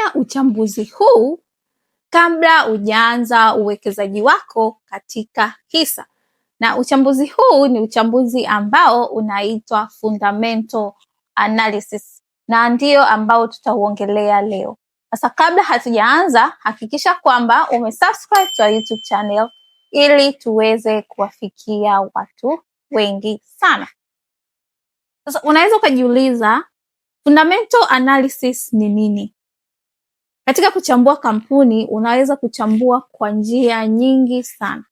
Fanya uchambuzi huu kabla hujaanza uwekezaji wako katika hisa. Na uchambuzi huu ni uchambuzi ambao unaitwa fundamental analysis, na ndio ambao tutauongelea leo. Sasa kabla hatujaanza, hakikisha kwamba umesubscribe to our YouTube channel ili tuweze kuwafikia watu wengi sana. Sasa unaweza ukajiuliza fundamental analysis ni nini? Katika kuchambua kampuni unaweza kuchambua kwa njia nyingi sana,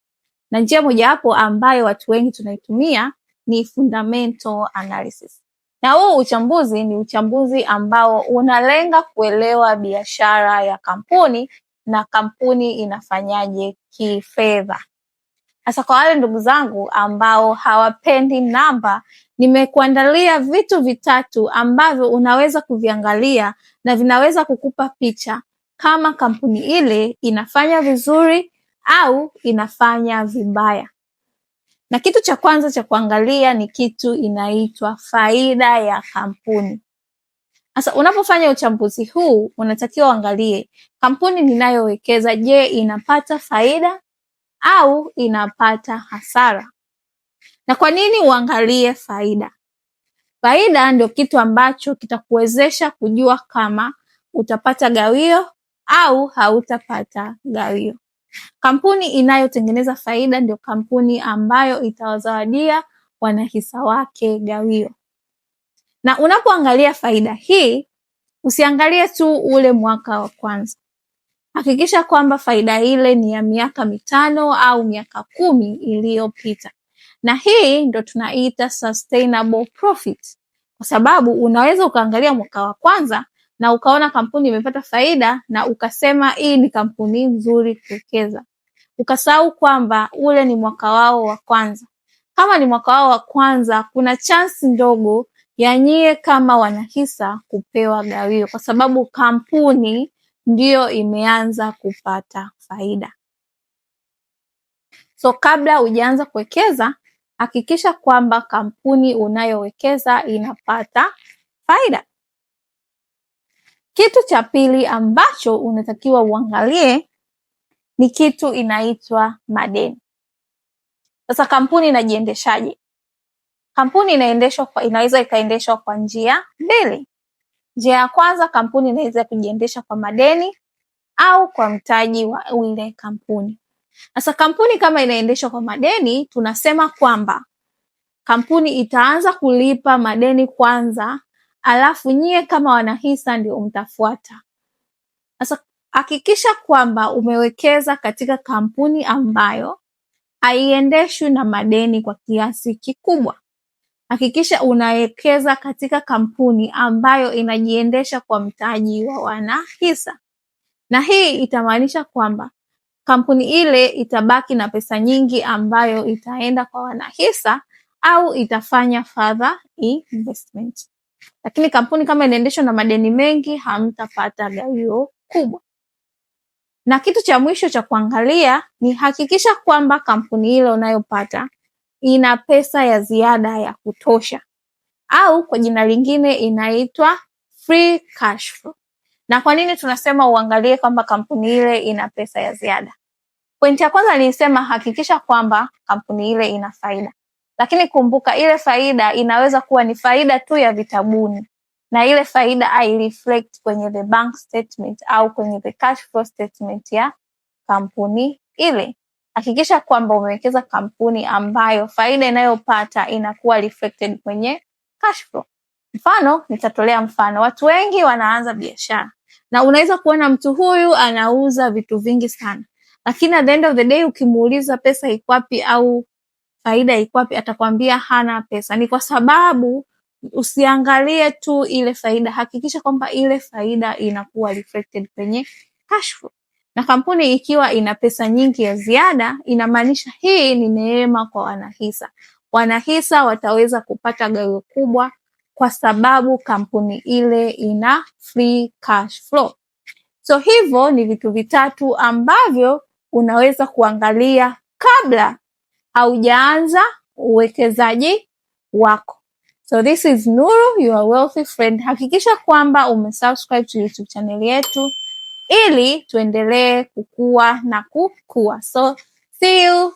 na njia mojawapo ambayo watu wengi tunaitumia ni fundamental analysis. Na huu uchambuzi ni uchambuzi ambao unalenga kuelewa biashara ya kampuni na kampuni inafanyaje kifedha. Sasa kwa wale ndugu zangu ambao hawapendi namba, nimekuandalia vitu vitatu ambavyo unaweza kuviangalia na vinaweza kukupa picha kama kampuni ile inafanya vizuri au inafanya vibaya. Na kitu cha kwanza cha kuangalia ni kitu inaitwa faida ya kampuni. Sasa unapofanya uchambuzi huu unatakiwa uangalie kampuni ninayowekeza, je, inapata faida au inapata hasara? Na kwa nini uangalie faida? Faida ndio kitu ambacho kitakuwezesha kujua kama utapata gawio au hautapata gawio. Kampuni inayotengeneza faida ndio kampuni ambayo itawazawadia wanahisa wake gawio. Na unapoangalia faida hii, usiangalie tu ule mwaka wa kwanza. Hakikisha kwamba faida ile ni ya miaka 5 au miaka 10 iliyopita. Na hii ndo tunaita sustainable profit. Kwa sababu unaweza ukaangalia mwaka wa kwanza na ukaona kampuni imepata faida na ukasema hii ni kampuni nzuri kuwekeza. Ukasahau kwamba ule ni mwaka wao wa kwanza. Kama ni mwaka wao wa kwanza, kuna chance ndogo ya nyie kama wanahisa kupewa gawio, kwa sababu kampuni ndiyo imeanza kupata faida. So kabla hujaanza kuwekeza, hakikisha kwamba kampuni unayowekeza inapata faida. Kitu cha pili ambacho unatakiwa uangalie ni kitu inaitwa madeni. Sasa kampuni inajiendeshaje? Kampuni inaweza ikaendeshwa kwa njia mbili. Njia ya kwanza, kampuni inaweza kujiendesha kwa madeni au kwa mtaji wa ile kampuni. Sasa kampuni kama inaendeshwa kwa madeni, tunasema kwamba kampuni itaanza kulipa madeni kwanza, alafu nyie kama wanahisa ndio mtafuata. Sasa hakikisha kwamba umewekeza katika kampuni ambayo haiendeshwi na madeni kwa kiasi kikubwa. Hakikisha unawekeza katika kampuni ambayo inajiendesha kwa mtaji wa wanahisa. Na hii itamaanisha kwamba kampuni ile itabaki na pesa nyingi ambayo itaenda kwa wanahisa au itafanya further investment. Lakini kampuni kama inaendeshwa na madeni mengi, hamtapata gawio kubwa. Na kitu cha mwisho cha kuangalia ni hakikisha kwamba kampuni ile unayopata ina pesa ya ziada ya kutosha, au kwa jina lingine inaitwa free cash flow. Na kwa nini tunasema uangalie kwamba kampuni ile ina pesa ya ziada? Pointi ya kwanza nilisema hakikisha kwamba kampuni ile ina faida. Lakini kumbuka ile faida inaweza kuwa ni faida tu ya vitabuni, na ile faida haireflect kwenye the bank statement au kwenye the cash flow statement ya kampuni ile. Hakikisha kwamba umewekeza kampuni ambayo faida inayopata inakuwa reflected kwenye cash flow. Mfano, nitatolea mfano. Watu wengi wanaanza biashara na unaweza kuona mtu huyu anauza vitu vingi sana, lakini at the end of the day ukimuuliza pesa iko wapi au faida iko wapi, atakwambia hana pesa. Ni kwa sababu usiangalie tu ile faida, hakikisha kwamba ile faida inakuwa reflected kwenye cash flow. Na kampuni ikiwa ina pesa nyingi ya ziada, inamaanisha hii ni neema kwa wanahisa. Wanahisa wataweza kupata gawio kubwa kwa sababu kampuni ile ina free cash flow. So hivyo ni vitu vitatu ambavyo unaweza kuangalia kabla haujaanza uwekezaji wako. So this is Nuru, your wealthy friend. Hakikisha kwamba umesubscribe to YouTube channel yetu ili tuendelee kukua na kukua. So see you